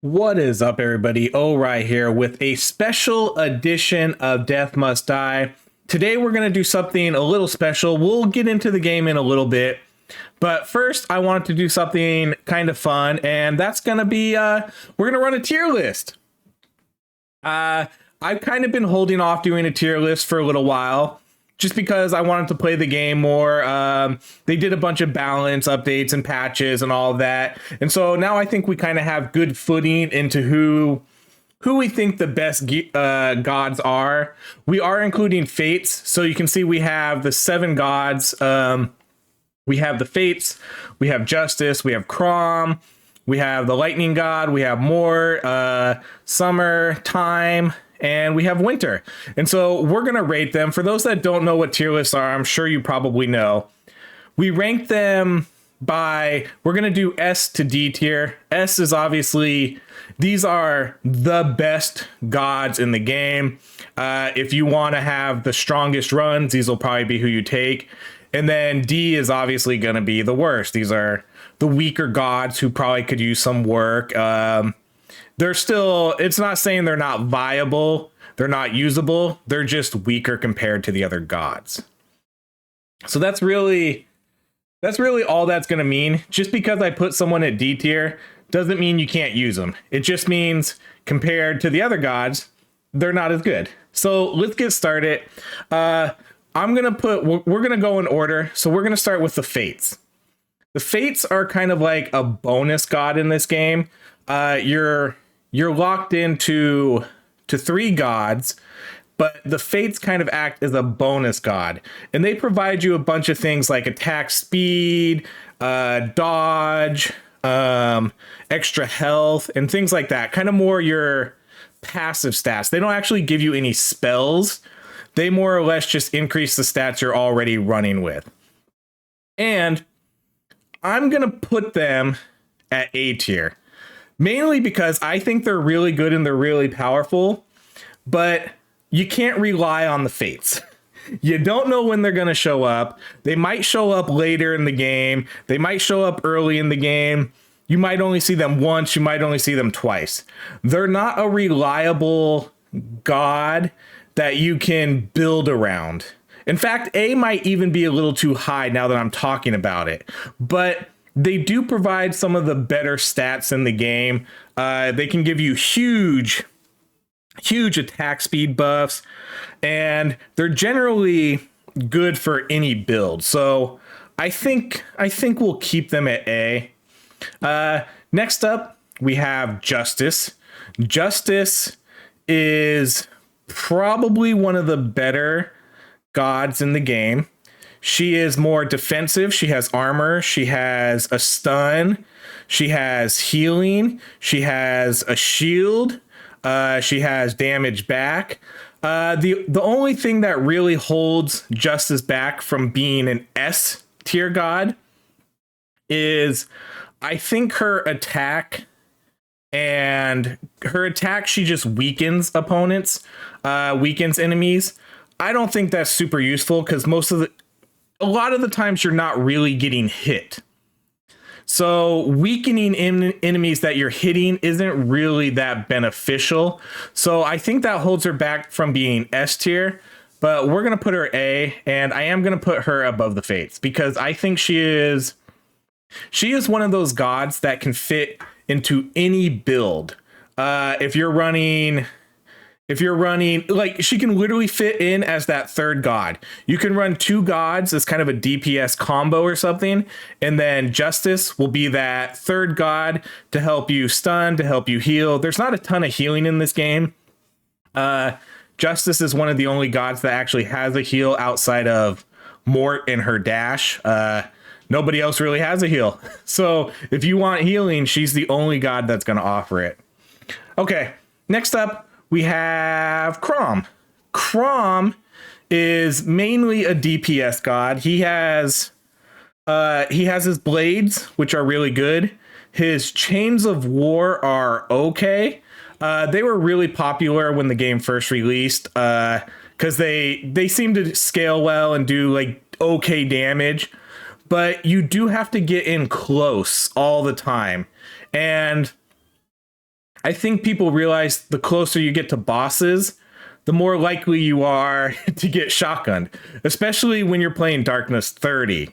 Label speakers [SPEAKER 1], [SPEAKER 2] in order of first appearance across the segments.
[SPEAKER 1] What is up, everybody? Right here with a special edition of Death Must Die. Today, we're going to do something a little special. We'll get into the game in a little bit. But first, I wanted to do something kind of fun, and that's going to be we're going to run a tier list. I've kind of been holding off doing a tier list for a little while, just because I wanted to play the game more. They did a bunch of balance updates and patches and all of that. And so now I think we kind of have good footing into who we think the best gods are. We are including fates. So you can see we have the 7 gods. We have the fates, we have justice, we have Crom, we have the lightning god, we have more, summer, time, and we have winter. And so we're going to rate them. For those that don't know what tier lists are, I'm sure you probably know. We rank them by, we're going to do S to D tier. S is obviously, these are the best gods in the game. If you want to have the strongest runs, these will probably be who you take. And then D is obviously going to be the worst. These are the weaker gods who probably could use some work. They're still, it's not saying they're not viable, they're not usable, they're just weaker compared to the other gods. So that's really all that's going to mean. Just because I put someone at D tier doesn't mean you can't use them. It just means compared to the other gods, they're not as good. So let's get started. We're going to go in order. So we're going to start with the fates. The fates are kind of like a bonus god in this game. You're locked into 3 gods, but the fates kind of act as a bonus god, and they provide you a bunch of things like attack speed, dodge, extra health, and things like that. Kind of more your passive stats. They don't actually give you any spells. They more or less just increase the stats you're already running with. And I'm going to put them at A tier. Mainly because I think they're really good and they're really powerful, but you can't rely on the fates. You don't know when they're going to show up. They might show up later in the game. They might show up early in the game. You might only see them once. You might only see them twice. They're not a reliable god that you can build around. In fact, A might even be a little too high now that I'm talking about it, but they do provide some of the better stats in the game. They can give you huge attack speed buffs, and they're generally good for any build. So I think we'll keep them at A. Next up, we have Justice. Justice is probably one of the better gods in the game. She is more defensive. She has armor. She has a stun. She has healing. She has a shield. She has damage back. The only thing that really holds Justice back from being an S tier god is, I think, her attack. And her attack, she just weakens opponents, weakens enemies. I don't think that's super useful because a lot of the times you're not really getting hit. So weakening enemies that you're hitting isn't really that beneficial. So I think that holds her back from being S tier, but we're going to put her A, and I am going to put her above the fates because I think she is one of those gods that can fit into any build. If you're running, like, she can literally fit in as that 3rd god. You can run 2 gods as kind of a DPS combo or something, and then Justice will be that 3rd god to help you stun, to help you heal. There's not a ton of healing in this game. Justice is one of the only gods that actually has a heal outside of Mort and her dash. Nobody else really has a heal. So if you want healing, she's the only god that's going to offer it. Okay, next up, we have Crom. Crom is mainly a DPS god. He has his blades, which are really good. His chains of war are okay. They were really popular when the game first released because they seem to scale well and do like okay damage. But you do have to get in close all the time. And I think people realize the closer you get to bosses, the more likely you are to get shotgunned, especially when you're playing Darkness 30.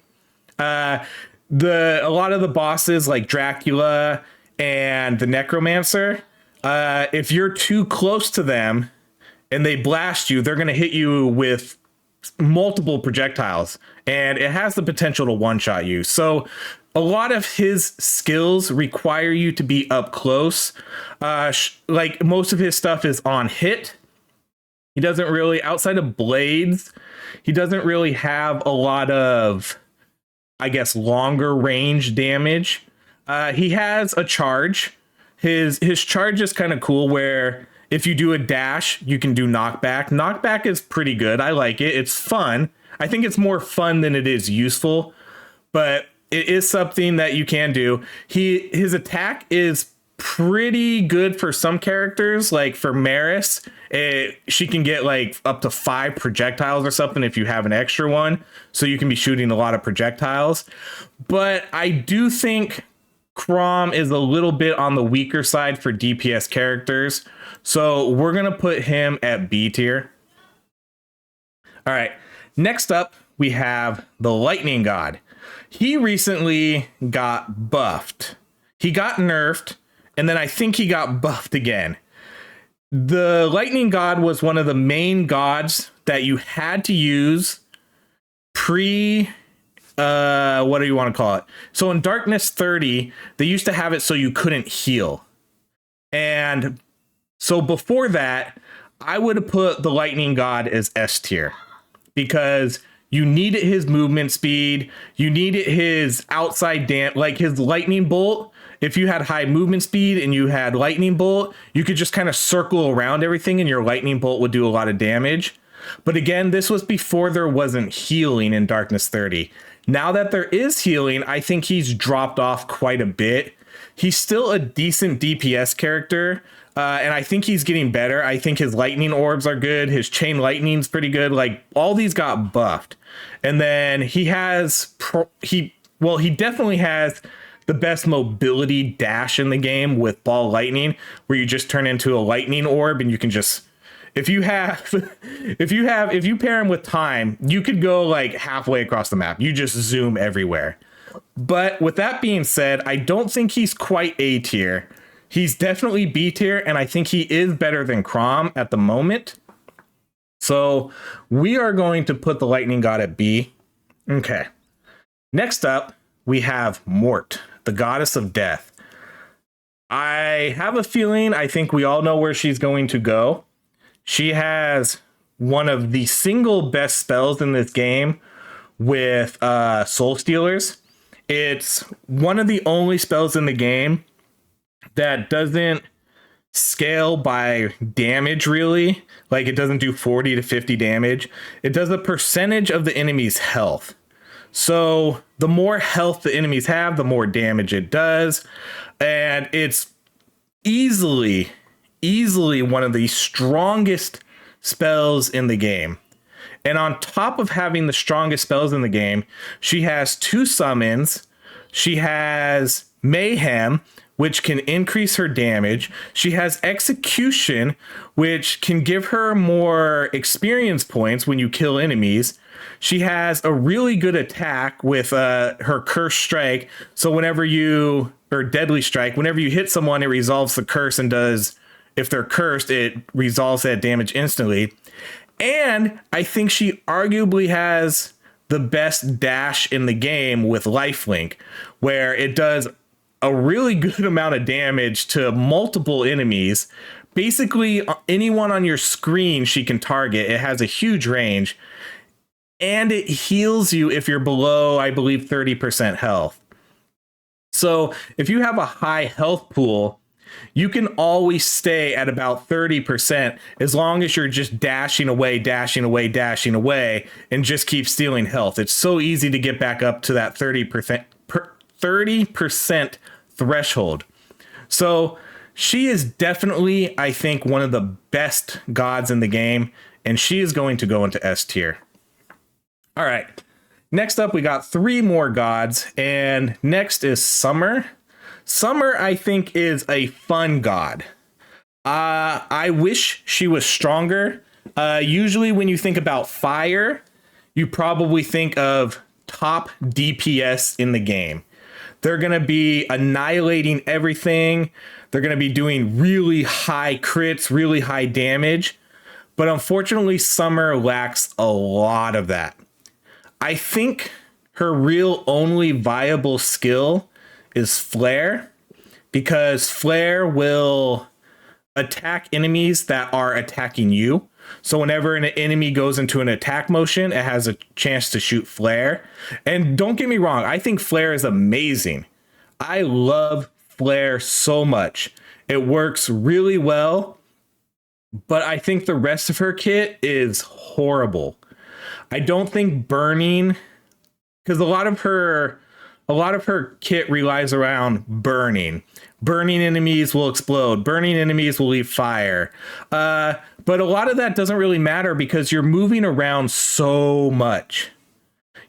[SPEAKER 1] A lot of the bosses like Dracula and the Necromancer, if you're too close to them and they blast you, they're going to hit you with multiple projectiles, and it has the potential to one-shot you. So a lot of his skills require you to be up close. Like most of his stuff is on hit. He doesn't really, outside of blades, he doesn't really have a lot of, I guess, longer range damage. He has a charge. His charge is kind of cool, where if you do a dash, you can do knockback. Knockback is pretty good. I like it. It's fun. I think it's more fun than it is useful, but it is something that you can do. His attack is pretty good for some characters, like for Maris. She can get like up to 5 projectiles or something if you have an extra one, so you can be shooting a lot of projectiles. But I do think Chrom is a little bit on the weaker side for DPS characters, so we're gonna put him at B tier. All right, next up we have the Lightning God. He recently got buffed. He got nerfed, and then I think he got buffed again. The Lightning God was one of the main gods that you had to use pre, what do you want to call it? So in Darkness 30, they used to have it so you couldn't heal. And so before that, I would have put the Lightning God as S tier, because you needed his movement speed. You needed his outside like his lightning bolt. If you had high movement speed and you had lightning bolt, you could just kind of circle around everything and your lightning bolt would do a lot of damage. But again, this was before there wasn't healing in Darkness 30. Now that there is healing, I think he's dropped off quite a bit. He's still a decent DPS character, and I think he's getting better. I think his lightning orbs are good. His chain lightning's pretty good. Like, all these got buffed. And then he definitely has the best mobility dash in the game with ball lightning, where you just turn into a lightning orb and you can just, if you pair him with time, you could go like halfway across the map. You just zoom everywhere. But with that being said, I don't think he's quite A tier. He's definitely B tier, and I think he is better than Chrom at the moment. So we are going to put the Lightning God at B. Okay. Next up, we have Mort, the goddess of death. I have a feeling, I think we all know where she's going to go. She has one of the single best spells in this game with Soul Stealers. It's one of the only spells in the game that doesn't scale by damage, really. Like, it doesn't do 40 to 50 damage. It does a percentage of the enemy's health. So the more health the enemies have, the more damage it does. And it's easily one of the strongest spells in the game. And on top of having the strongest spells in the game, she has 2 summons. She has Mayhem, which can increase her damage. She has Execution, which can give her more experience points when you kill enemies. She has a really good attack with her Curse Strike. So or Deadly Strike, whenever you hit someone, it resolves the curse and does, if they're cursed, it resolves that damage instantly. And I think she arguably has the best dash in the game with Lifelink, where it does a really good amount of damage to multiple enemies. Basically, anyone on your screen she can target. It has a huge range, and it heals you if you're below, I believe, 30% health. So if you have a high health pool, you can always stay at about 30% as long as you're just dashing away, and just keep stealing health. It's so easy to get back up to that 30% threshold. So she is definitely, I think, one of the best gods in the game, and she is going to go into S tier. All right. Next up, we got 3 more gods, and next is Summer. Summer, I think, is a fun god. I wish she was stronger. Usually when you think about fire, you probably think of top DPS in the game. They're going to be annihilating everything. They're going to be doing really high crits, really high damage. But unfortunately, Summer lacks a lot of that. I think her real only viable skill is Flare, because Flare will attack enemies that are attacking you. So whenever an enemy goes into an attack motion, it has a chance to shoot Flare. And don't get me wrong, I think Flare is amazing. I love Flare so much. It works really well, but I think the rest of her kit is horrible. I don't think burning, because a lot of her kit relies around burning. Burning enemies will explode. Burning enemies will leave fire. But a lot of that doesn't really matter because you're moving around so much.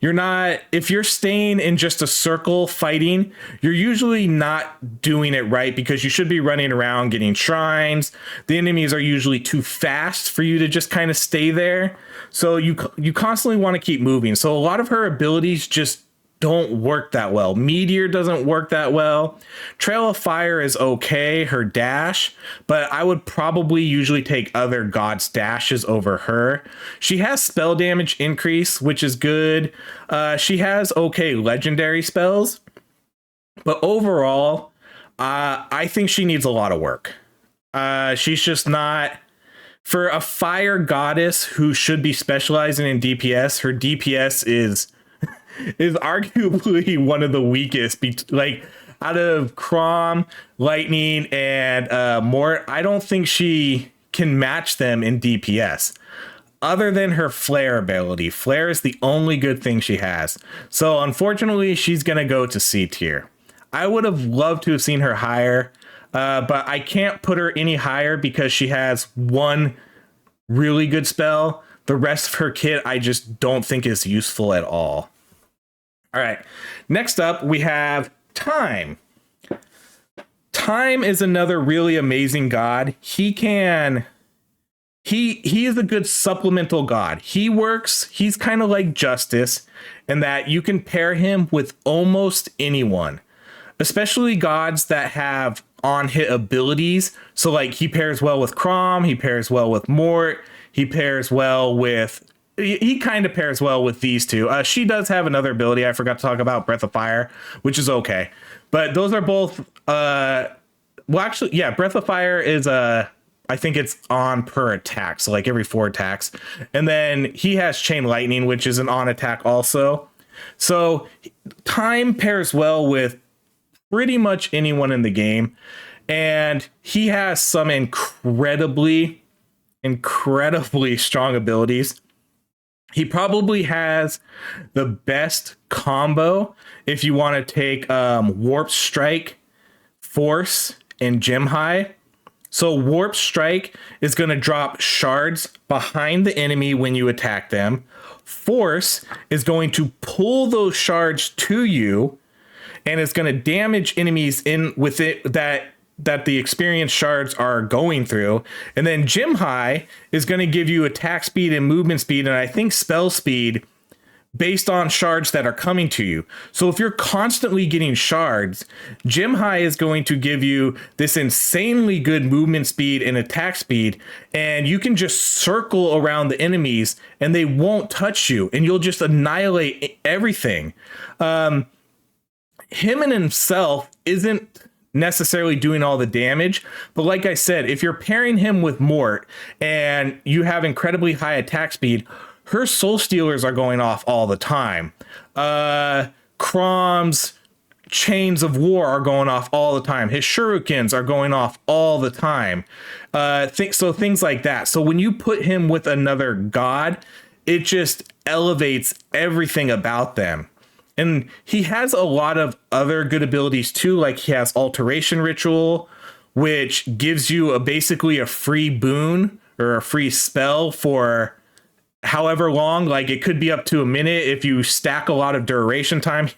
[SPEAKER 1] You're not, if you're staying in just a circle fighting, you're usually not doing it right because you should be running around getting shrines. The enemies are usually too fast for you to just kind of stay there. So you constantly want to keep moving. So a lot of her abilities just don't work that well. Meteor doesn't work that well. Trail of Fire is okay, her dash, but I would probably usually take other gods' dashes over her. She has spell damage increase, which is good. She has okay legendary spells, but overall, I think she needs a lot of work. She's just not... For a fire goddess who should be specializing in DPS, her DPS is arguably one of the weakest, like out of Chrom, Lightning, and Mort. I don't think she can match them in DPS other than her Flare ability. Flare is the only good thing she has. So unfortunately, she's going to go to C tier. I would have loved to have seen her higher, but I can't put her any higher because she has one really good spell. The rest of her kit, I just don't think is useful at all. All right, next up we have Time. Time is another really amazing god. He is a good supplemental god. He's kind of like Justice in that you can pair him with almost anyone, especially gods that have on-hit abilities. So like he pairs well with Chrom, he pairs well with Mort, he pairs well with... He kind of pairs well with these two. She does have another ability I forgot to talk about, Breath of Fire, which is okay. But those are both... well, actually, yeah, Breath of Fire is... I think it's on per attack, so like every 4 attacks. And then he has Chain Lightning, which is an on attack also. So Time pairs well with pretty much anyone in the game. And he has some incredibly strong abilities. He probably has the best combo if you want to take Warp Strike, Force, and Gem High. So Warp Strike is going to drop shards behind the enemy when you attack them. Force is going to pull those shards to you, and it's going to damage enemies in with it that the experienced shards are going through. And then Gem High is going to give you attack speed and movement speed, and I think spell speed based on shards that are coming to you. So if you're constantly getting shards, Gem High is going to give you this insanely good movement speed and attack speed, and you can just circle around the enemies and they won't touch you, and you'll just annihilate everything. Him in himself isn't necessarily doing all the damage, but like I said, if you're pairing him with Mort and you have incredibly high attack speed, her Soul Stealers are going off all the time. Chrom's Chains of War are going off all the time. His Shurikens are going off all the time. So things like that. So when you put him with another god, it just elevates everything about them. And he has a lot of other good abilities too, like he has Alteration Ritual, which gives you basically a free boon or a free spell for however long, like it could be up to a minute. If you stack a lot of duration time,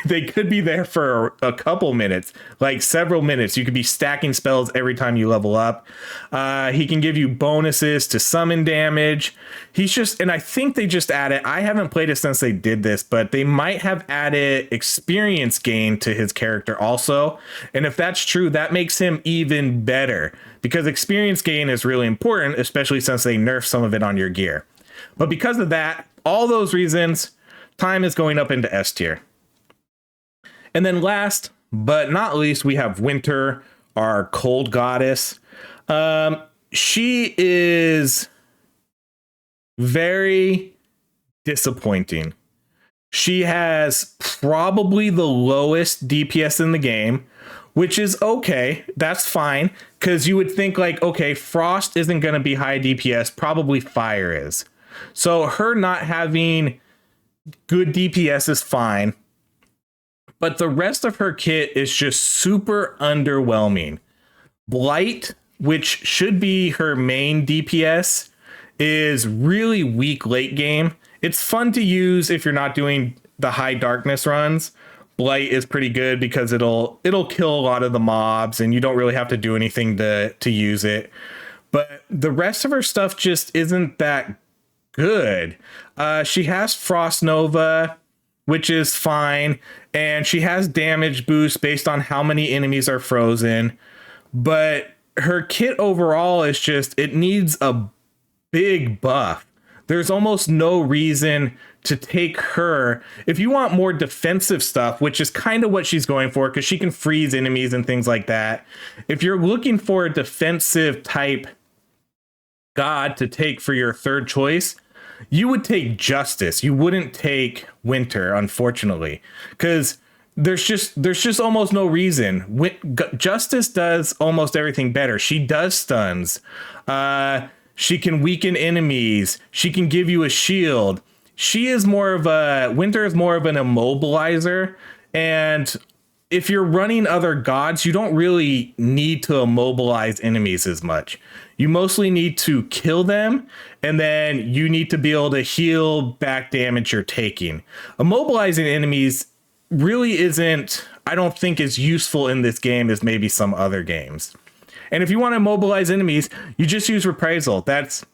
[SPEAKER 1] they could be there for a couple minutes, like several minutes. You could be stacking spells every time you level up. He can give you bonuses to summon damage. He's just, and I think they just added, I haven't played it since they did this, but they might have added experience gain to his character also. And if that's true, that makes him even better, because experience gain is really important, especially since they nerf some of it on your gear. But because of that, all those reasons, time is going up into S tier. And then last but not least, we have Winter, our cold goddess. She is very disappointing. She has probably the lowest DPS in the game, which is okay. That's fine, because you would think like, okay, Frost isn't going to be high DPS, probably Fire is. So her not having good DPS is fine, but the rest of her kit is just super underwhelming. Blight, which should be her main DPS, is really weak late game. It's fun to use if you're not doing the high darkness runs. Blight is pretty good because it'll kill a lot of the mobs and you don't really have to do anything to use it. But the rest of her stuff just isn't that good. She has Frost Nova, which is fine, and she has damage boost based on how many enemies are frozen, but her kit overall is just, it needs a big buff. There's almost no reason to take her if you want more defensive stuff, which is kind of what she's going for, because she can freeze enemies and things like that. If you're looking for a defensive type god to take for your third choice, you would take Justice. You wouldn't take Winter, unfortunately, because there's just almost no reason. Justice does almost everything better. She does stuns. She can weaken enemies. She can give you a shield. Winter is more of an immobilizer, and if you're running other gods, you don't really need to immobilize enemies as much. You mostly need to kill them, and then you need to be able to heal back damage you're taking. Immobilizing enemies really isn't, I don't think, as useful in this game as maybe some other games. And if you want to immobilize enemies, you just use Reprisal. That's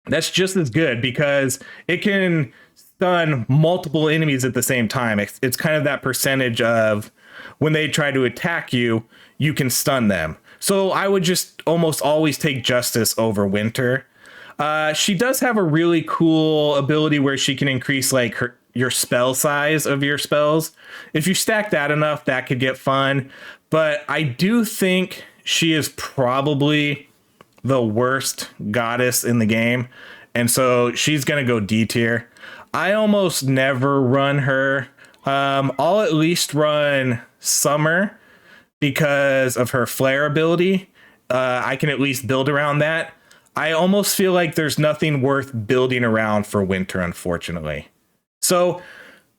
[SPEAKER 1] just as good, because it can stun multiple enemies at the same time. It's kind of that percentage of when they try to attack you, you can stun them. So I would just almost always take Justice over Winter. She does have a really cool ability where she can increase like your spell size of your spells. If you stack that enough, that could get fun. But I do think she is probably the worst goddess in the game. And so she's going to go D tier. I almost never run her. I'll at least run Summer because of her flare ability. I can at least build around that. I almost feel like there's nothing worth building around for Winter, unfortunately. So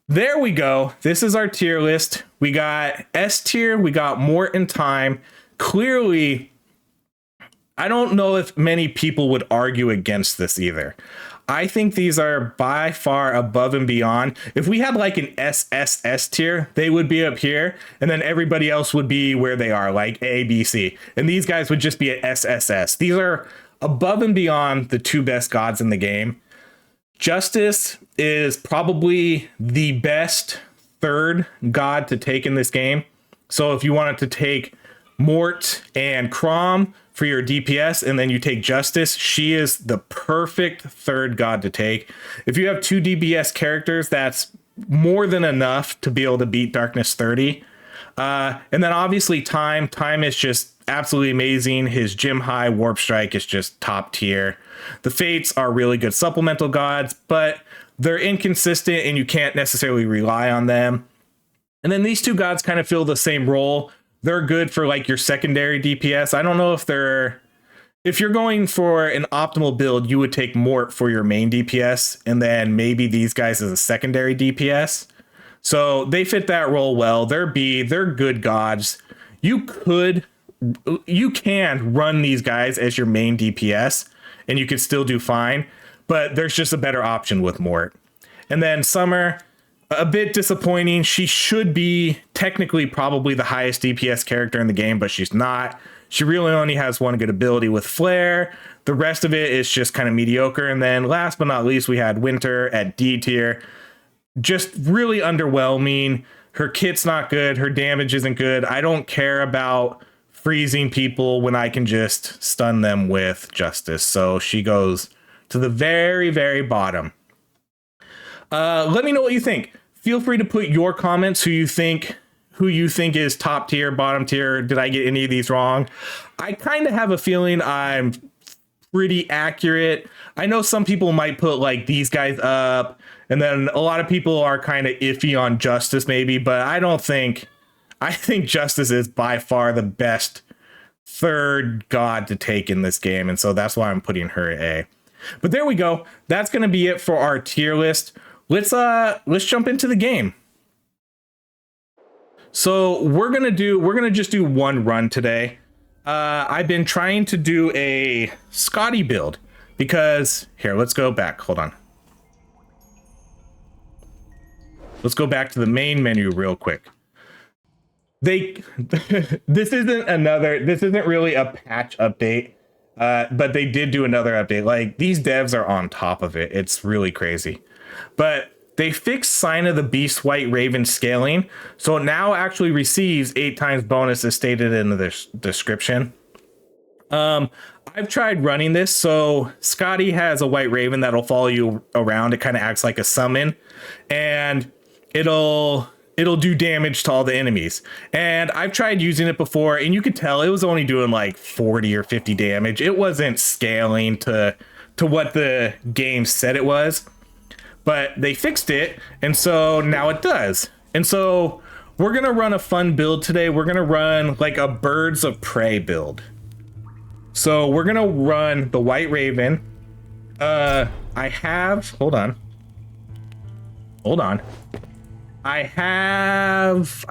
[SPEAKER 1] there we go. This is our tier list. We got S tier. We got Mort and Time. Clearly, I don't know if many people would argue against this either. I think these are by far above and beyond. If we had like an SSS tier, they would be up here, and then everybody else would be where they are, like A, B, C. And these guys would just be at SSS. These are above and beyond the two best gods in the game. Justice is probably the best third god to take in this game. So if you wanted to take Mort and Crom for your DPS, and then you take Justice, she is the perfect third god to take. If you have two DPS characters, that's more than enough to be able to beat Darkness 30. And then obviously Time is just absolutely amazing. His Gym High Warp Strike is just top tier. The Fates are really good supplemental gods, but they're inconsistent and you can't necessarily rely on them. And then these two gods kind of fill the same role. They're good for like your secondary DPS. I don't know if you're going for an optimal build, you would take Mort for your main DPS and then maybe these guys as a secondary DPS. So they fit that role well. They're good gods. You can run these guys as your main DPS and you could still do fine. but there's just a better option with Mort. And then Summer, a bit disappointing. She should be technically probably the highest DPS character in the game, but she's not. She really only has one good ability with Flare. The rest of it is just kind of mediocre. And then last but not least, we had Winter at D tier. Just really underwhelming. Her kit's not good. Her damage isn't good. I don't care about freezing people when I can just stun them with Justice. So she goes to the very, very bottom. Let me know what you think. Feel free to put your comments, who you think is top tier, bottom tier. Did I get any of these wrong? I kind of have a feeling I'm pretty accurate. I know some people might put like these guys up, and then a lot of people are kind of iffy on Justice maybe, but I think Justice is by far the best third god to take in this game, and so that's why I'm putting her at A. But there we go. That's going to be it for our tier list. Let's jump into the game. So we're gonna just do one run today. I've been trying to do a Skadi build because here, let's go back. Hold on. Let's go back to the main menu real quick. This isn't really a patch update, but they did do another update. Like, these devs are on top of it. It's really crazy. But they fixed Sign of the Beast White Raven scaling, so it now actually receives 8 times bonus as stated in the description. I've tried running this. So Skadi has a White Raven that'll follow you around. It kind of acts like a summon, and it'll do damage to all the enemies. And I've tried using it before, and you could tell it was only doing like 40 or 50 damage. It wasn't scaling to what the game said it was. But they fixed it, and so now it does. And so we're going to run a fun build today. We're going to run like a Birds of Prey build. So we're going to run the White Raven. Hold on. I have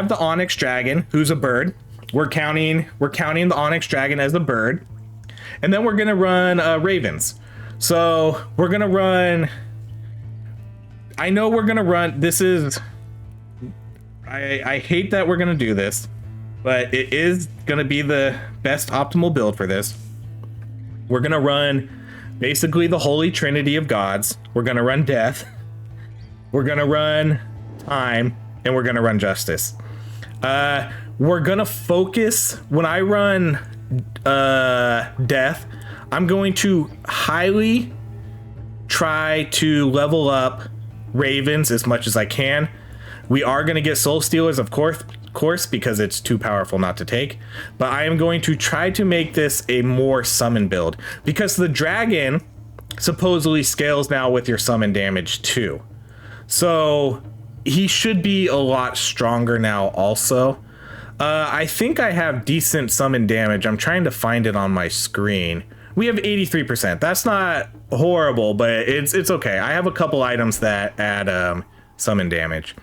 [SPEAKER 1] the Onyx Dragon, who's a bird. We're counting the Onyx Dragon as a bird. And then we're going to run Ravens. So we're going to run, I know we're going to run, this is, I hate that we're going to do this, but it is going to be the best optimal build for this. We're going to run basically the Holy Trinity of Gods. We're going to run Death. We're going to run Time, and we're going to run Justice. We're going to focus, when I run Death, I'm going to highly try to level up Ravens as much as I can. We are going to get Soul Stealers, of course, because it's too powerful not to take. But I am going to try to make this a more summon build, because the dragon supposedly scales now with your summon damage too. So he should be a lot stronger now also. I think I have decent summon damage. I'm trying to find it on my screen. We have 83%. That's not horrible, but it's okay. I have a couple items that add summon damage.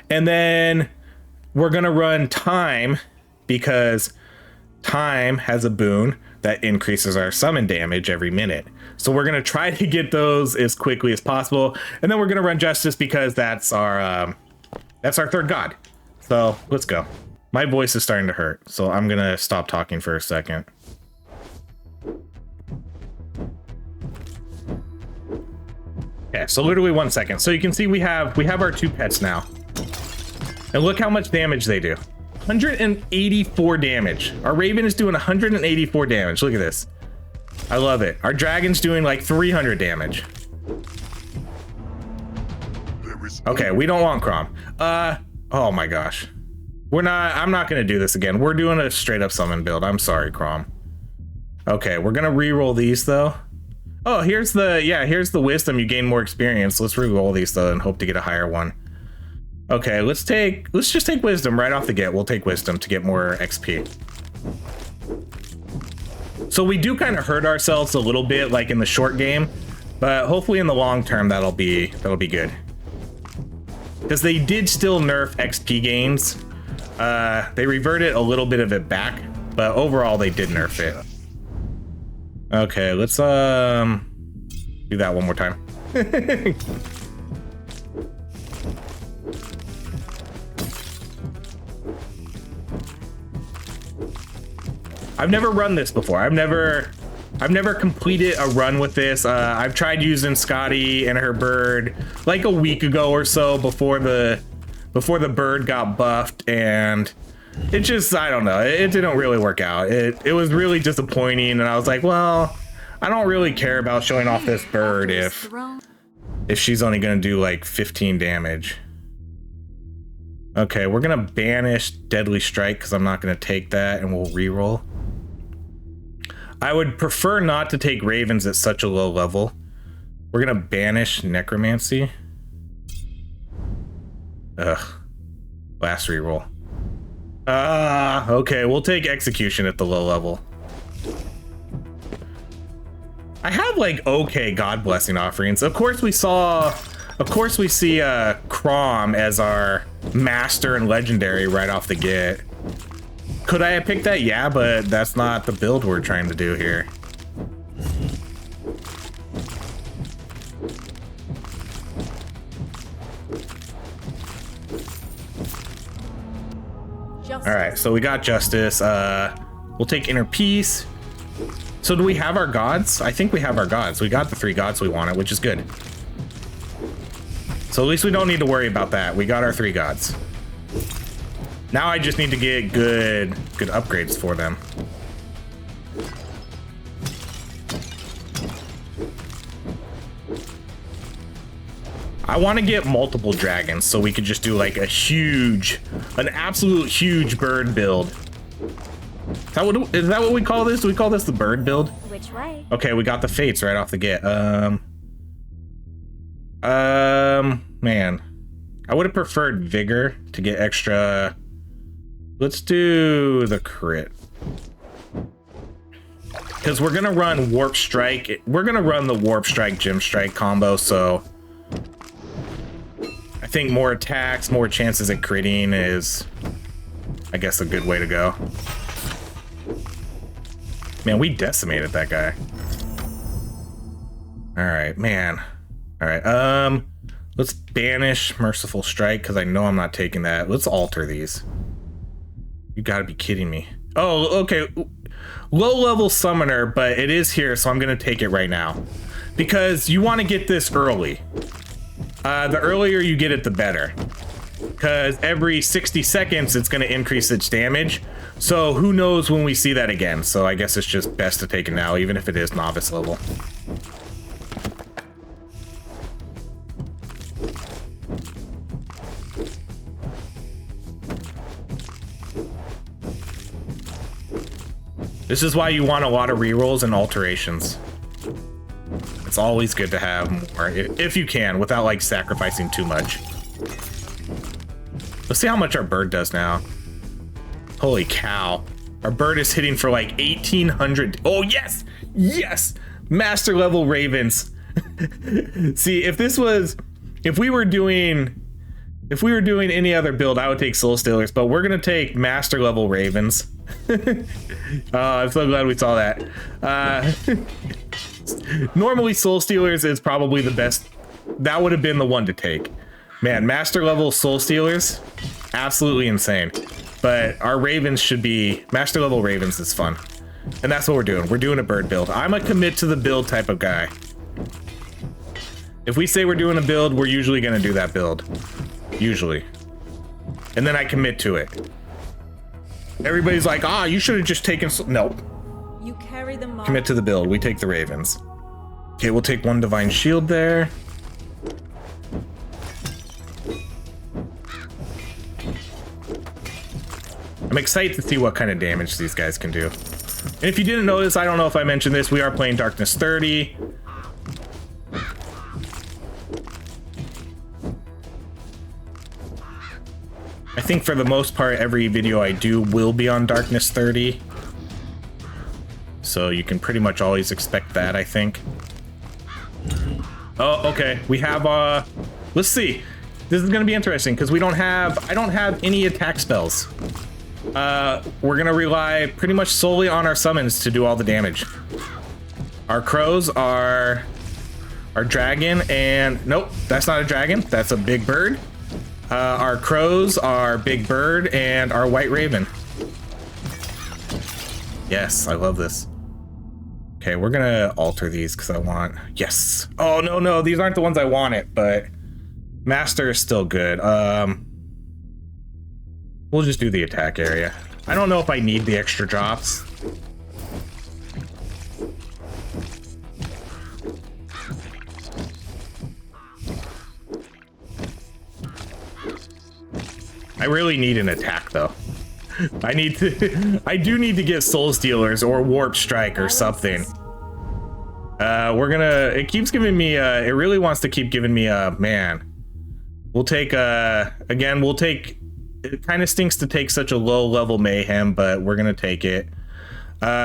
[SPEAKER 1] And then we're going to run Time, because Time has a boon that increases our summon damage every minute. So we're going to try to get those as quickly as possible. And then we're going to run Justice, because that's our third god. So let's go. My voice is starting to hurt, so I'm going to stop talking for a second. Yeah, so literally 1 second. So you can see we have our 2 pets now. And look how much damage they do. 184 damage. Our Raven is doing 184 damage. Look at this. I love it. Our Dragon's doing like 300 damage. Okay, we don't want Crom. Oh my gosh. I'm not gonna do this again. We're doing a straight up summon build. I'm sorry, Crom. Okay, we're gonna re-roll these though. Oh, here's the wisdom. You gain more experience. Let's re-roll these though and hope to get a higher one. Okay, let's just take wisdom right off the get. We'll take wisdom to get more XP. So we do kind of hurt ourselves a little bit, like in the short game, but hopefully in the long term that'll be good. Because they did still nerf XP gains. They reverted a little bit of it back, but overall they did nerf it. Okay, let's do that one more time. I've never run this before. I've never completed a run with this. I've tried using Skadi and her bird like a week ago or so before the bird got buffed, and it just, I don't know, it didn't really work out. It was really disappointing, and I was like, well, I don't really care about showing off this bird if she's only gonna do like 15 damage. Okay, we're gonna banish Deadly Strike because I'm not gonna take that, and we'll reroll. I would prefer not to take ravens at such a low level. We're gonna banish Necromancy. Ugh. Last reroll. Okay, we'll take Execution at the low level. I have like okay God Blessing offerings. Of course we see Crom as our master and legendary right off the get. Could I have picked that? Yeah, but that's not the build we're trying to do here. All right, so we got Justice. We'll take Inner Peace. So do we have our gods? I think we have our gods. We got the 3 gods we wanted, which is good. So at least we don't need to worry about that. We got our 3 gods. Now I just need to get good upgrades for them. I want to get multiple dragons so we could just do like an absolute huge bird build. Is that what we call this? Do we call this the bird build?
[SPEAKER 2] Which way?
[SPEAKER 1] Okay, we got the fates right off the get. Man, I would have preferred vigor to get extra. Let's do the crit. Because we're gonna run Warp Strike. We're gonna run the Warp Strike Gem Strike combo, so I think more attacks, more chances at critting is, I guess, a good way to go. Man, we decimated that guy. All right, man. All right, let's banish Merciful Strike because I know I'm not taking that. Let's alter these. You gotta be kidding me. Oh, okay. Low level summoner, but it is here, so I'm gonna take it right now. Because you wanna get this early. The earlier you get it, the better. Because every 60 seconds, it's gonna increase its damage. So who knows when we see that again. So I guess it's just best to take it now, even if it is novice level. This is why you want a lot of rerolls and alterations. It's always good to have more, if you can, without like sacrificing too much. Let's see how much our bird does now. Holy cow. Our bird is hitting for like 1,800. Oh, yes! Yes! Master level ravens. See, if we were doing any other build, I would take Soul Stealers, but we're gonna take master level ravens. I'm so glad we saw that. Normally Soul Stealers is probably the best. That would have been the one to take. Man, master level Soul Stealers, absolutely insane. But our ravens should be, master level ravens is fun. And that's what we're doing. We're doing a bird build. I'm a commit to the build type of guy. If we say we're doing a build, we're usually gonna do that build. Usually. And then I commit to it. Everybody's like, you should have just taken, no.
[SPEAKER 2] You carry the mark.
[SPEAKER 1] Commit to the build. We take the ravens. Okay, we'll take 1 divine shield there. I'm excited to see what kind of damage these guys can do. And if you didn't notice, I don't know if I mentioned this, we are playing Darkness 30. I think for the most part, every video I do will be on Darkness 30. So you can pretty much always expect that, I think. Oh, okay. We have, let's see. This is gonna be interesting because I don't have any attack spells. We're gonna rely pretty much solely on our summons to do all the damage. Our crows are our dragon, and nope, that's not a dragon. That's a big bird. Our crows are big bird and our white raven. Yes, I love this. Okay, we're gonna alter these because I want, yes. Oh, no, these aren't the ones I wanted, but master is still good. We'll just do the attack area. I don't know if I need the extra drops. I really need an attack though. I do need to get soul stealers or warp strike or something. It keeps giving me, it really wants to keep giving me a, man. We'll take, again, it kind of stinks to take such a low level mayhem, but we're gonna take it.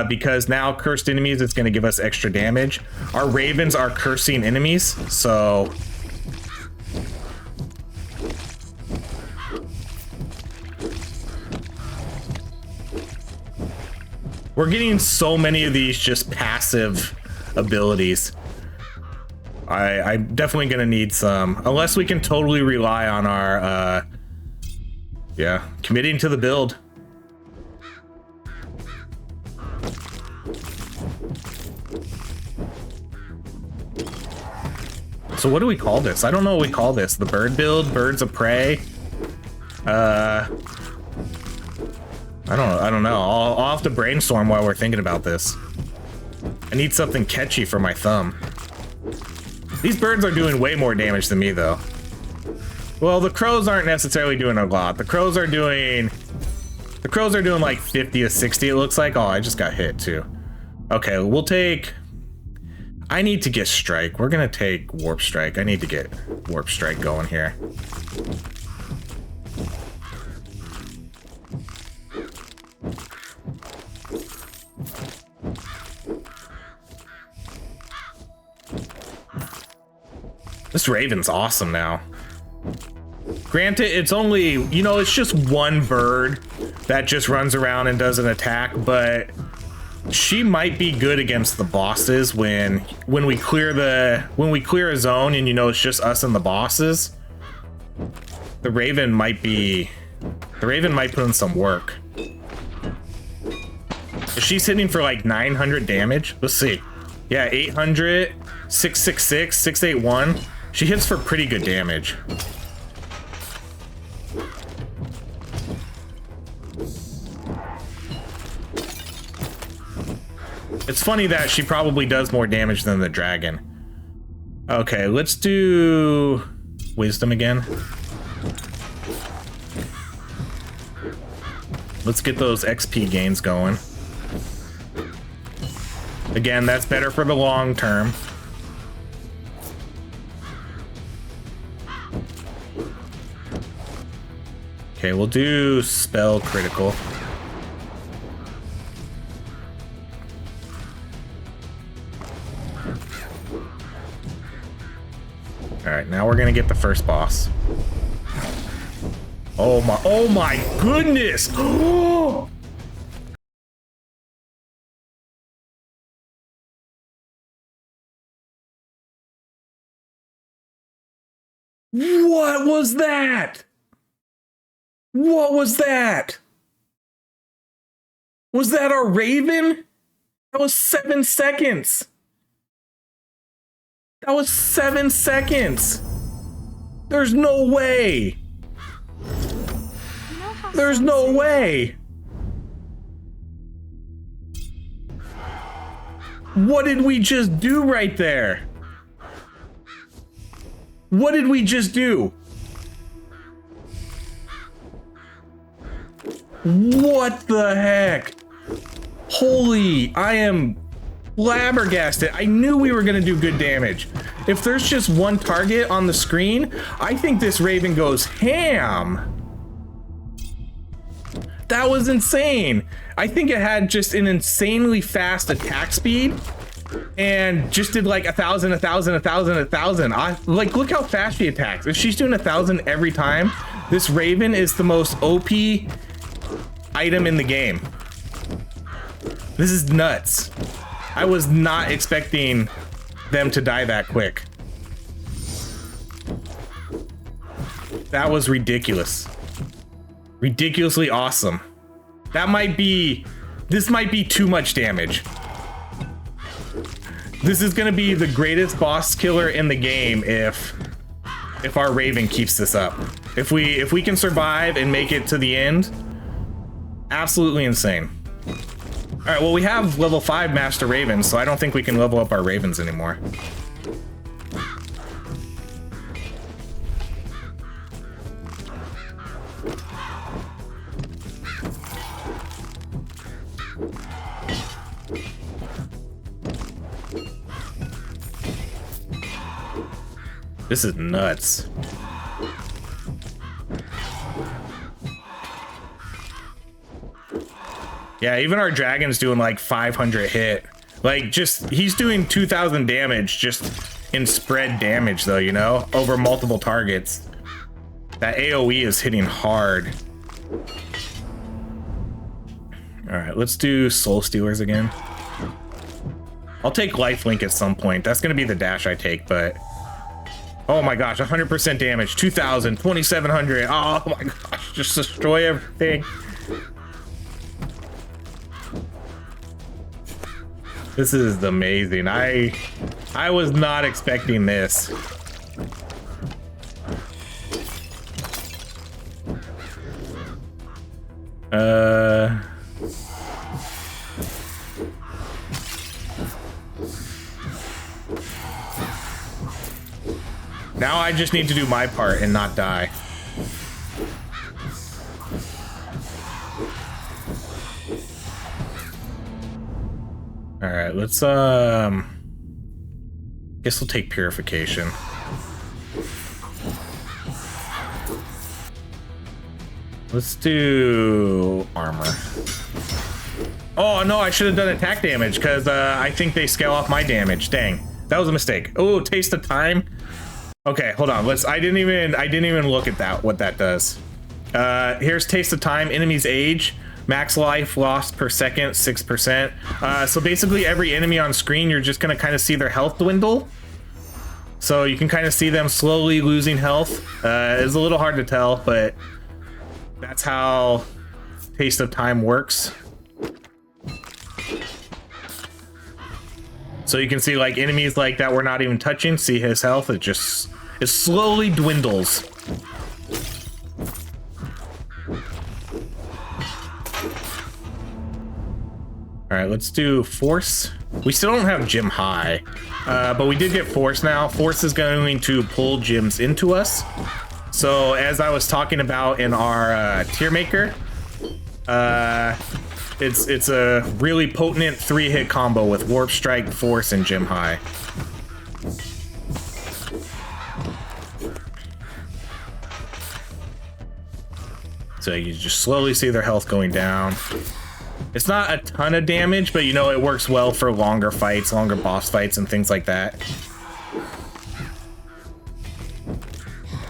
[SPEAKER 1] Because now cursed enemies, it's gonna give us extra damage. Our ravens are cursing enemies, so. We're getting so many of these just passive abilities. I'm definitely gonna need some, unless we can totally rely on our, yeah, committing to the build. So what do we call this? I don't know what we call this. The bird build, birds of prey. I don't know. I'll have to brainstorm while we're thinking about this. I need something catchy for my thumb. These birds are doing way more damage than me, though. Well, the crows aren't necessarily doing a lot. The crows are doing like 50 to 60, it looks like. Oh, I just got hit, too. Okay, we'll take... I need to get strike. We're gonna take warp strike. I need to get warp strike going here. This raven's awesome now. Granted, it's only, you know, it's just one bird that just runs around and does an attack, but she might be good against the bosses when we clear a zone and, you know, it's just us and the bosses. The raven might put in some work. She's hitting for like 900 damage. Let's see. Yeah, 800, 666, 681. She hits for pretty good damage. It's funny that she probably does more damage than the dragon. Okay, let's do wisdom again. Let's get those XP gains going. Again, that's better for the long term. Okay, we'll do spell critical. All right, now we're gonna get the first boss. Oh my goodness! What was that? What was that? Was that our raven? That was 7 seconds. That was 7 seconds. There's no way. There's no way. What did we just do right there? What did we just do? What the heck? Holy, I am flabbergasted. I knew we were gonna do good damage. If there's just one target on the screen, I think this raven goes ham. That was insane. I think it had just an insanely fast attack speed and just did like 1,000, 1,000, 1,000, 1,000. Like, look how fast she attacks. If she's doing 1,000 every time, this raven is the most OP item in the game. This is nuts. I was not expecting them to die that quick. That was ridiculous. Ridiculously awesome. That might be... This might be too much damage. This is gonna be the greatest boss killer in the game if our Raven keeps this up. If we can survive and make it to the end, absolutely insane. All right, well, we have level 5 Master Ravens, so I don't think we can level up our Ravens anymore. This is nuts. Yeah, even our dragon's doing like 500 hit. Like, just, he's doing 2,000 damage just in spread damage though, you know, over multiple targets. That AoE is hitting hard. All right, let's do Soul Stealers again. I'll take Lifelink at some point. That's gonna be the dash I take, but... Oh my gosh, 100% damage, 2,000, 2,700. Oh my gosh, just destroy everything. This is amazing. I was not expecting this. Now I just need to do my part and not die. All right, let's guess we'll take purification. Let's do armor. Oh no, I should have done attack damage because I think they scale off my damage. Dang, that was a mistake. Oh, taste of time. Okay, hold on. I didn't even look at that. What that does. Here's taste of time. Enemy's age. Max life lost per second, 6%. So basically every enemy on screen, you're just gonna kind of see their health dwindle. So you can kind of see them slowly losing health. It's a little hard to tell, but that's how taste of time works. So you can see like enemies like that we're not even touching, see his health, it slowly dwindles. All right, let's do Force. We still don't have Gym High, but we did get Force now. Force is going to pull gyms into us. So as I was talking about in our tier maker, it's a really potent 3-hit combo with Warp Strike, Force, and Gym High. So you just slowly see their health going down. It's not a ton of damage, but you know, it works well for longer fights, longer boss fights, and things like that.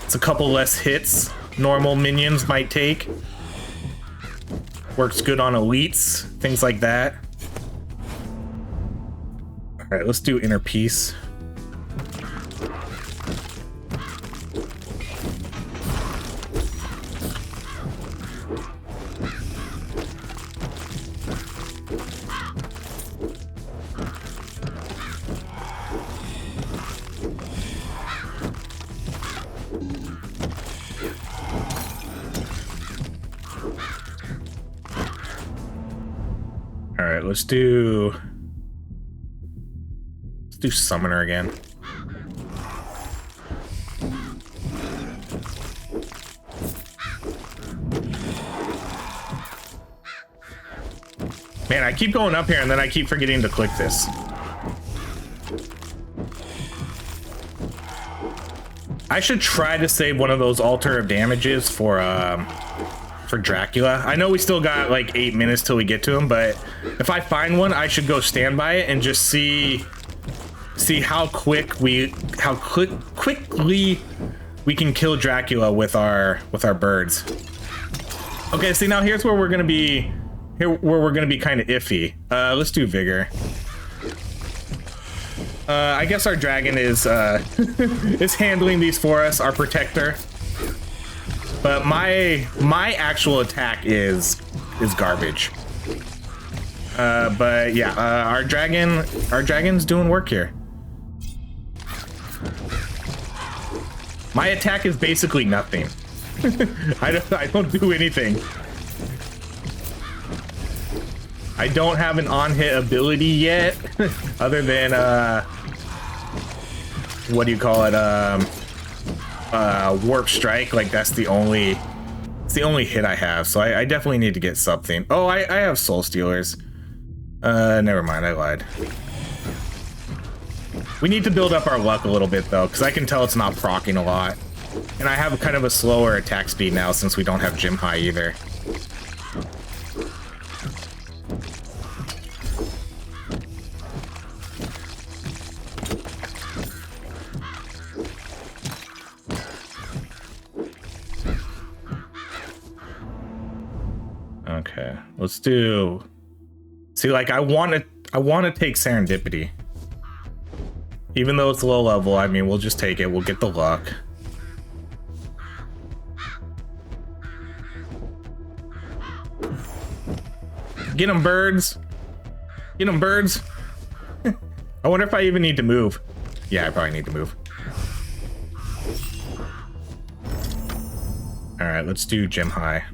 [SPEAKER 1] It's a couple less hits normal minions might take. Works good on elites, things like that. All right, let's do Inner Peace. Let's do Summoner again. Man, I keep going up here and then I keep forgetting to click this. I should try to save one of those Altar of Damages for Dracula. I know we still got like 8 minutes till we get to him, but if I find one, I should go stand by it and just see how quickly we can kill Dracula with our birds. Okay, see now here's where we're gonna be kind of iffy. Let's do Vigor. I guess our dragon is is handling these for us, our protector. But my actual attack is garbage. But yeah, our dragon's doing work here. My attack is basically nothing. I don't do anything. I don't have an on-hit ability yet, other than what do you call it? Warp strike. Like that's the only hit I have. So I definitely need to get something. Oh, I have soul stealers. Never mind, I lied. We need to build up our luck a little bit though, because I can tell it's not proccing a lot. And I have kind of a slower attack speed now since we don't have gym high either. Okay, let's do. See, like I want to take serendipity. Even though it's low level, I mean, we'll just take it. We'll get the luck. Get them, birds. Get them, birds. I wonder if I even need to move. Yeah, I probably need to move. All right, let's do gym high.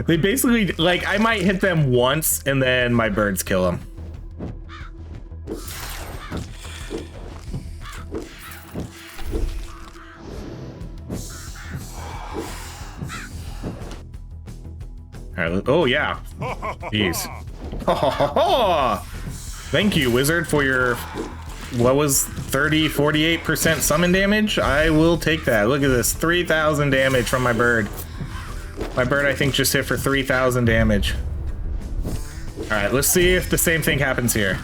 [SPEAKER 1] They basically, like, I might hit them once and then my birds kill them. All right, oh yeah. Jeez. Thank you, wizard, for your, what was 48% summon damage? I will take that. Look at this, 3,000 damage from my bird. My bird, I think, just hit for 3,000 damage. All right, let's see if the same thing happens here.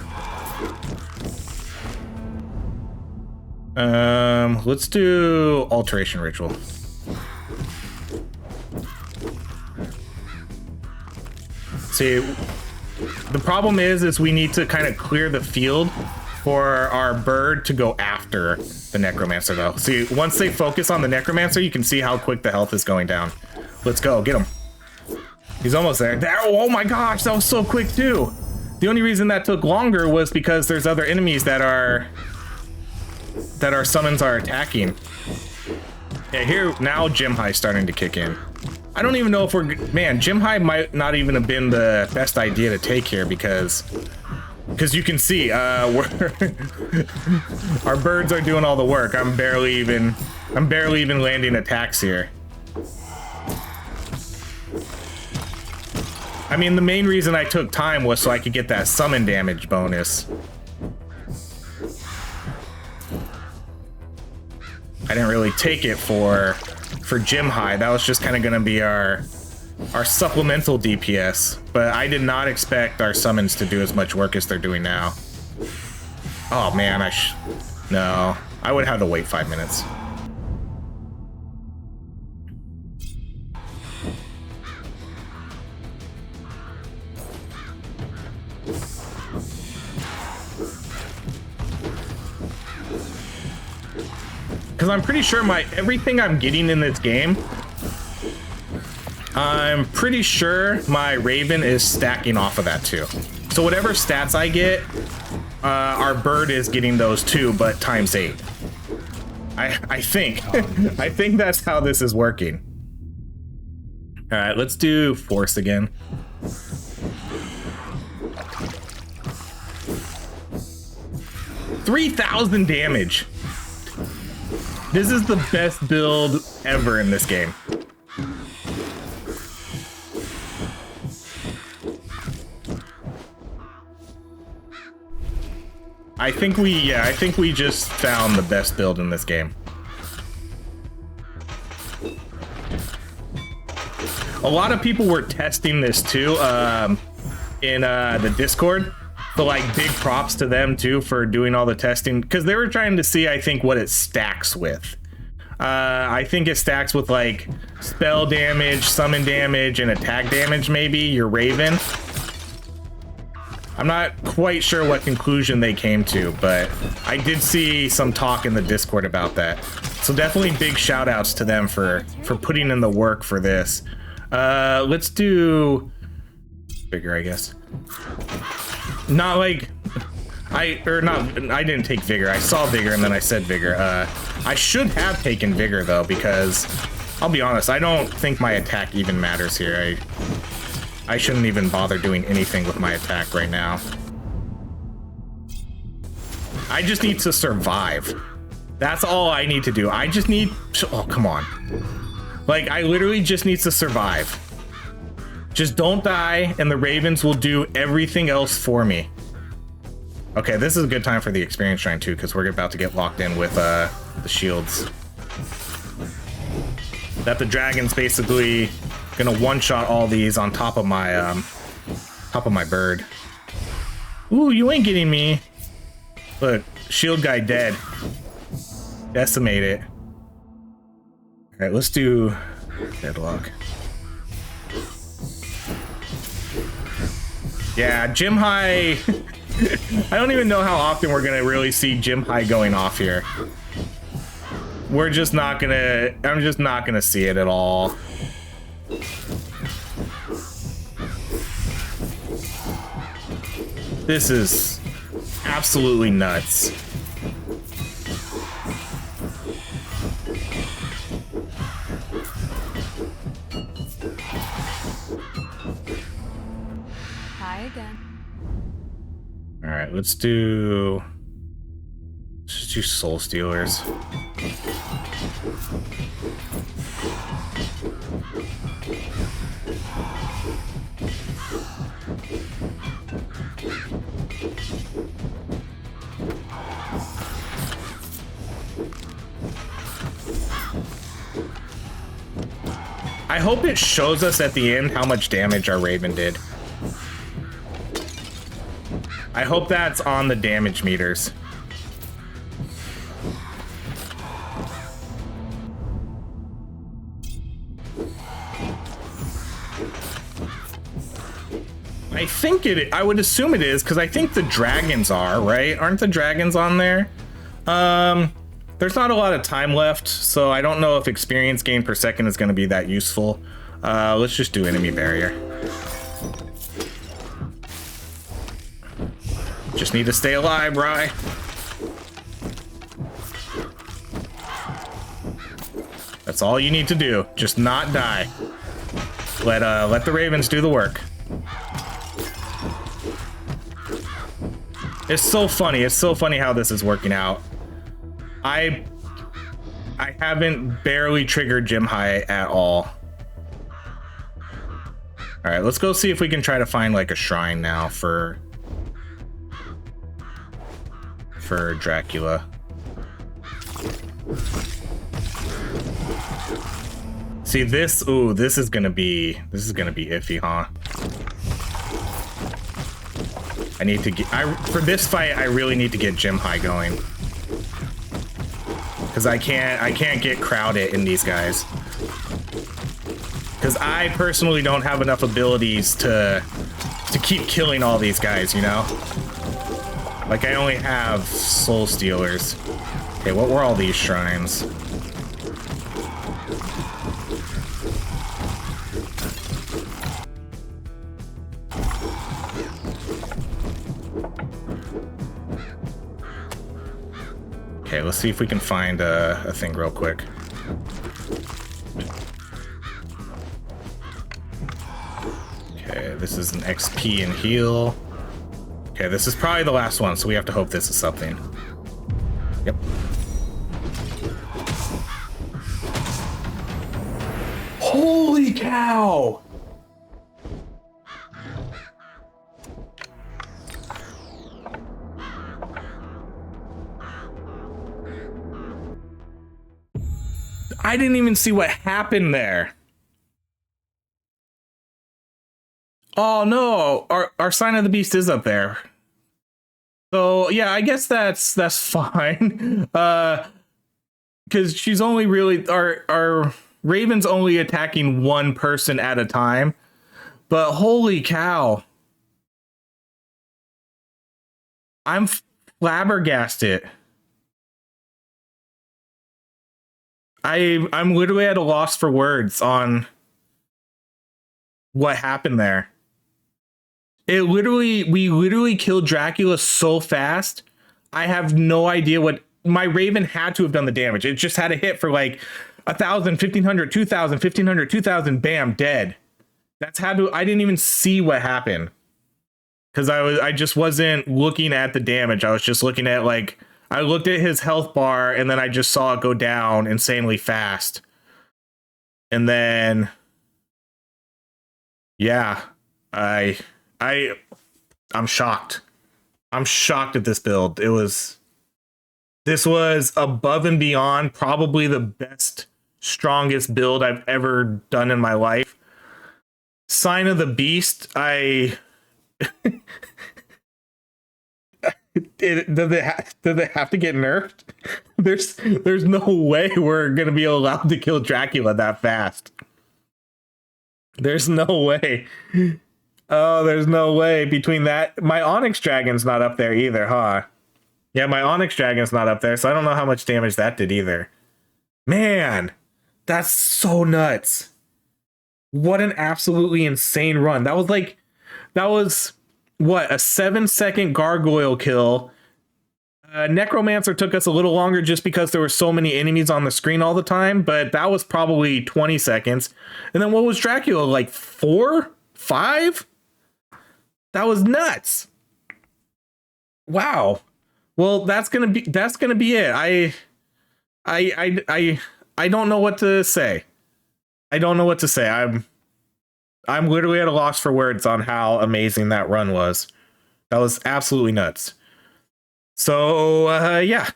[SPEAKER 1] Let's do alteration ritual. See, the problem is we need to kind of clear the field for our bird to go after the necromancer, though. See, once they focus on the necromancer, you can see how quick the health is going down. Let's go, get him. He's almost there. Oh my gosh, that was so quick too. The only reason that took longer was because there's other enemies that our summons are attacking. Yeah, here now gym high starting to kick in. I don't even know if man, gym high might not even have been the best idea to take here because you can see our birds are doing all the work. I'm barely even landing attacks here. I mean, the main reason I took time was so I could get that summon damage bonus. I didn't really take it for gym high. That was just kind of gonna be our supplemental DPS, but I did not expect our summons to do as much work as they're doing now. Oh man, no, I would have to wait 5 minutes. Because I'm pretty sure everything I'm getting in this game, I'm pretty sure my Raven is stacking off of that too. So whatever stats I get, our bird is getting those too, but ×8. I think. I think that's how this is working. All right, let's do force again. $3,000 damage. This is the best build ever in this game. I think we just found the best build in this game. A lot of people were testing this too in the Discord. So like big props to them too for doing all the testing because they were trying to see, I think, what it stacks with. I think it stacks with like spell damage, summon damage, and attack damage, maybe, your Raven. I'm not quite sure what conclusion they came to, but I did see some talk in the Discord about that. So definitely big shout outs to them for putting in the work for this. Let's do Vigor, I guess. Not like I didn't take Vigor. I saw Vigor and then I said Vigor. I should have taken Vigor though, because I'll be honest, I don't think my attack even matters here. I shouldn't even bother doing anything with my attack right now. I just need to survive. That's all I need to do. I just need, oh, come on. Like, I literally just need to survive. Just don't die, and the Ravens will do everything else for me. Okay, this is a good time for the experience shrine too, because we're about to get locked in with the shields. That the dragon's basically gonna one-shot all these on top of my bird. Ooh, you ain't getting me. Look, shield guy dead. Decimate it. All right, let's do deadlock. Yeah, gym high. I don't even know how often we're gonna really see gym high going off here. We're just not gonna. I'm just not gonna see it at all. This is absolutely nuts.
[SPEAKER 2] Hi again.
[SPEAKER 1] All right, let's do Soul Stealers. I hope it shows us at the end how much damage our Raven did. I hope that's on the damage meters. I think I would assume it is, because I think the dragons are, right? Aren't the dragons on there? There's not a lot of time left, so I don't know if experience gain per second is going to be that useful. Let's just do enemy barrier. Just need to stay alive, Rye. That's all you need to do. Just not die. Let the Ravens do the work. It's so funny. It's so funny how this is working out. I haven't barely triggered gym high at all. All right, let's go see if we can try to find like a shrine now for Dracula. See this? Ooh, this is gonna be iffy, huh? I need to get for this fight. I really need to get gym high going, because I can't get crowded in these guys, because I personally don't have enough abilities to keep killing all these guys, you know? Like, I only have Soul Stealers. Okay, what were all these shrines? Okay, let's see if we can find a thing real quick. Okay, this is an XP and heal. Okay, this is probably the last one, so we have to hope this is something. Yep. Holy cow! I didn't even see what happened there. Oh no, our sign of the beast is up there. So yeah, I guess that's fine. because she's only really our Raven's only attacking one person at a time. But holy cow. I'm flabbergasted. I'm literally at a loss for words on what happened there. We literally killed Dracula so fast. I have no idea what my Raven had to have done the damage. It just had a hit for like 1,000, 1,500, 2,000, 1,500, 2,000, bam, dead. That's had to, I didn't even see what happened. Because I just wasn't looking at the damage. I was just looking at like, I looked at his health bar and then I just saw it go down insanely fast. And then, yeah, I'm shocked. I'm shocked at this build. This was above and beyond probably the best, strongest build I've ever done in my life. Sign of the Beast, does it have to get nerfed? There's no way we're gonna be allowed to kill Dracula that fast. There's no way. Oh, there's no way. Between that, my Onyx Dragon's not up there either, huh? Yeah, my Onyx Dragon's not up there, so I don't know how much damage that did either. Man, that's so nuts. What an absolutely insane run. That was what, a 7-second gargoyle kill. Necromancer took us a little longer just because there were so many enemies on the screen all the time, but that was probably 20 seconds. And then what was Dracula, like 4? 5? That was nuts. Wow. Well, that's gonna be it. I don't know what to say. I don't know what to say. I'm literally at a loss for words on how amazing that run was. That was absolutely nuts. So yeah,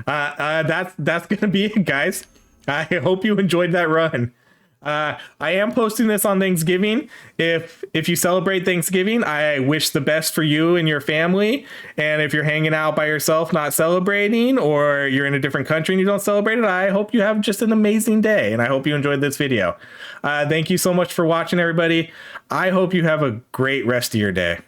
[SPEAKER 1] that's gonna be it, guys. I hope you enjoyed that run. I am posting this on Thanksgiving. If you celebrate Thanksgiving, I wish the best for you and your family. And if you're hanging out by yourself, not celebrating, or you're in a different country and you don't celebrate it, I hope you have just an amazing day. And I hope you enjoyed this video. Thank you so much for watching, everybody. I hope you have a great rest of your day.